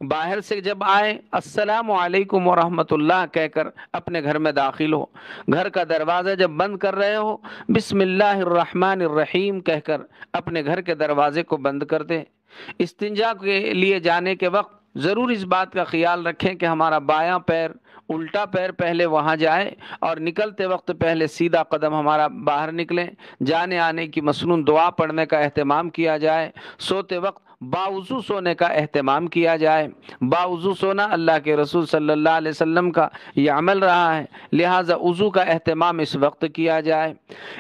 باہر سے جب آئے السلام علیکم ورحمۃ اللہ کہہ کر اپنے گھر میں داخل ہو، گھر کا دروازہ جب بند کر رہے ہو بسم اللہ الرحمن الرحیم کہہ کر اپنے گھر کے دروازے کو بند کر دیں۔ استنجا کے لیے جانے کے وقت ضرور اس بات کا خیال رکھیں کہ ہمارا بایاں پیر، الٹا پیر پہلے وہاں جائے اور نکلتے وقت پہلے سیدھا قدم ہمارا باہر نکلے۔ جانے آنے کی مسنون دعا پڑھنے کا اہتمام کیا جائے۔ سوتے وقت باوضو سونے کا اہتمام کیا جائے۔ باوضو سونا اللہ کے رسول صلی اللہ علیہ وسلم کا یہ عمل رہا ہے، لہٰذا وضو کا اہتمام اس وقت کیا جائے۔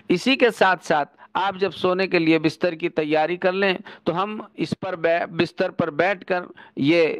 اسی کے ساتھ ساتھ آپ جب سونے کے لیے بستر کی تیاری کر لیں تو ہم اس پر بستر پر بیٹھ کر یہ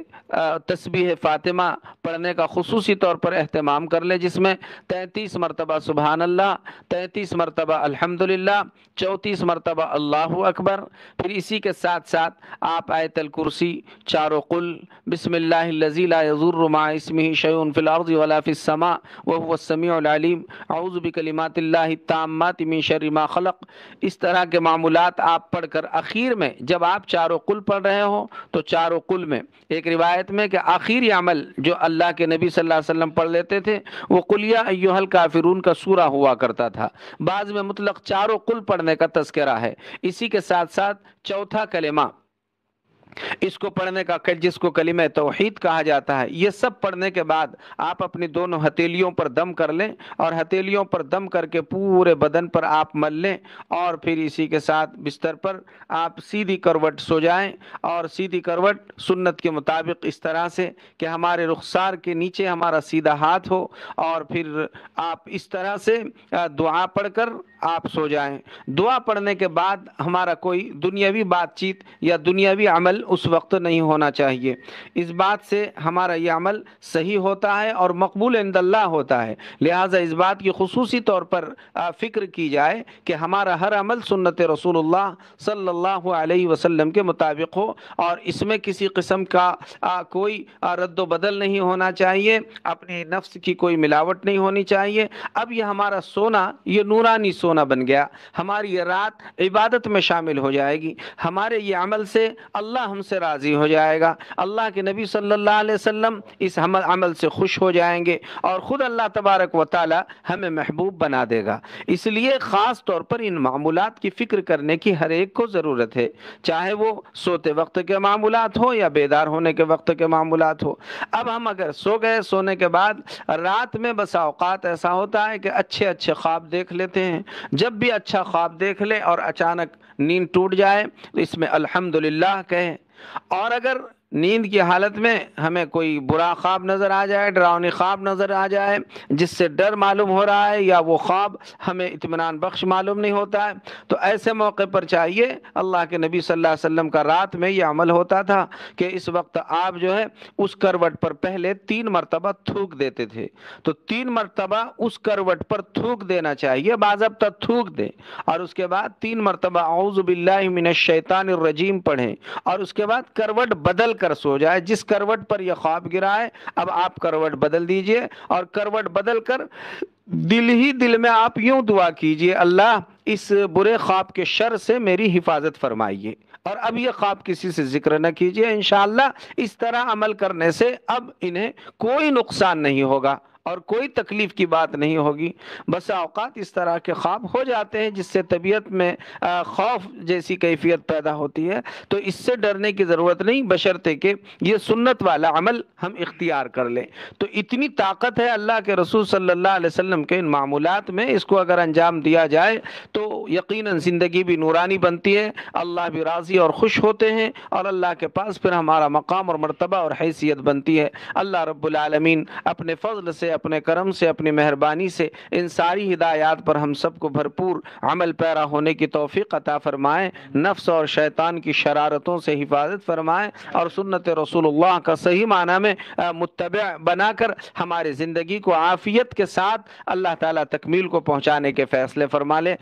تسبیح فاطمہ پڑھنے کا خصوصی طور پر اہتمام کر لیں، جس میں 33 مرتبہ سبحان اللہ، 33 مرتبہ الحمدللہ، 34 مرتبہ اللہ اکبر۔ پھر اسی کے ساتھ ساتھ آپ آیت الکرسی، چاروں قل، بسم اللہ الذی لا یضر مع اسمہ شیء فی الارض ولا فی السماء وهو السمیع العلیم، اعوذ بکلمات اللہ التامات من شر ما خلق، اس طرح کے معمولات آپ پڑھ کر آخر میں جب آپ چاروں قل پڑھ رہے ہو تو چاروں قل میں ایک روایت میں کہ آخری عمل جو اللہ کے نبی صلی اللہ علیہ وسلم پڑھ لیتے تھے وہ قل یا ایھا الکافرون کا سورہ ہوا کرتا تھا۔ بعض میں مطلق چاروں قل پڑھنے کا تذکرہ ہے۔ اسی کے ساتھ ساتھ چوتھا کلمہ اس کو پڑھنے کا جس کو کلمہ توحید کہا جاتا ہے، یہ سب پڑھنے کے بعد آپ اپنی دونوں ہتھیلیوں پر دم کر لیں اور ہتھیلیوں پر دم کر کے پورے بدن پر آپ مل لیں، اور پھر اسی کے ساتھ بستر پر آپ سیدھی کروٹ سو جائیں، اور سیدھی کروٹ سنت کے مطابق اس طرح سے کہ ہمارے رخسار کے نیچے ہمارا سیدھا ہاتھ ہو، اور پھر آپ اس طرح سے دعا پڑھ کر آپ سو جائیں۔ دعا پڑھنے کے بعد ہمارا کوئی دنیاوی بات چیت یا دنیاوی عمل اس وقت نہیں ہونا چاہیے۔ اس بات سے ہمارا یہ عمل صحیح ہوتا ہے اور مقبول عند اللہ ہوتا ہے، لہٰذا اس بات کی خصوصی طور پر فکر کی جائے کہ ہمارا ہر عمل سنت رسول اللہ صلی اللہ علیہ وسلم کے مطابق ہو، اور اس میں کسی قسم کا کوئی رد و بدل نہیں ہونا چاہیے، اپنے نفس کی کوئی ملاوٹ نہیں ہونی چاہیے۔ اب یہ ہمارا سونا یہ نورانی سونا بن گیا، ہماری یہ رات عبادت میں شامل ہو جائے گی، ہمارے یہ عمل سے اللہ ہم سے راضی ہو جائے گا، اللہ کے نبی صلی اللہ علیہ وسلم اس عمل سے خوش ہو جائیں گے، اور خود اللہ تبارک و تعالی ہمیں محبوب بنا دے گا۔ اس لیے خاص طور پر ان معمولات کی فکر کرنے کی ہر ایک کو ضرورت ہے، چاہے وہ سوتے وقت کے معمولات ہو یا بیدار ہونے کے وقت کے معمولات ہو۔ اب ہم اگر سو گئے، سونے کے بعد رات میں بسا اوقات ایسا ہوتا ہے کہ اچھے اچھے خواب دیکھ لیتے ہیں۔ جب بھی اچھا خواب دیکھ لیں اور اچانک نیند ٹوٹ جائے تو اس میں الحمدللہ کہیں، اور اگر نیند کی حالت میں ہمیں کوئی برا خواب نظر آ جائے، ڈراؤنی خواب نظر آ جائے جس سے ڈر معلوم ہو رہا ہے یا وہ خواب ہمیں اطمینان بخش معلوم نہیں ہوتا ہے، تو ایسے موقع پر چاہیے، اللہ کے نبی صلی اللہ علیہ وسلم کا رات میں یہ عمل ہوتا تھا کہ اس وقت آپ جو ہے اس کروٹ پر پہلے 3 مرتبہ تھوک دیتے تھے، تو 3 مرتبہ اس کروٹ پر تھوک دینا چاہیے، باضابطہ تھوک دیں، اور اس کے بعد 3 مرتبہ اعوذ باللہ من الشیطان الرجیم پڑھیں، اور اس کے بعد کروٹ بدل کر سو جائے۔ جس کروٹ پر یہ خواب گرا ہے اب آپ کروٹ بدل دیجئے، اور کروٹ بدل کر دل ہی دل میں آپ یوں دعا کیجئے، اللہ اس برے خواب کے شر سے میری حفاظت فرمائیے، اور اب یہ خواب کسی سے ذکر نہ کیجئے۔ انشاءاللہ اس طرح عمل کرنے سے اب انہیں کوئی نقصان نہیں ہوگا اور کوئی تکلیف کی بات نہیں ہوگی۔ بسا اوقات اس طرح کے خواب ہو جاتے ہیں جس سے طبیعت میں خوف جیسی کیفیت پیدا ہوتی ہے، تو اس سے ڈرنے کی ضرورت نہیں، بشرطے کہ یہ سنت والا عمل ہم اختیار کر لیں۔ تو اتنی طاقت ہے اللہ کے رسول صلی اللہ علیہ وسلم کے ان معمولات میں، اس کو اگر انجام دیا جائے تو یقیناً زندگی بھی نورانی بنتی ہے، اللہ بھی راضی اور خوش ہوتے ہیں، اور اللہ کے پاس پھر ہمارا مقام اور مرتبہ اور حیثیت بنتی ہے۔ اللہ رب العالمین اپنے فضل سے، اپنے کرم سے، اپنی مہربانی سے ان ساری ہدایات پر ہم سب کو بھرپور عمل پیرا ہونے کی توفیق عطا فرمائے، نفس اور شیطان کی شرارتوں سے حفاظت فرمائے، اور سنت رسول اللہ کا صحیح معنی میں متبع بنا کر ہماری زندگی کو عافیت کے ساتھ اللہ تعالیٰ تکمیل کو پہنچانے کے فیصلے فرما لے۔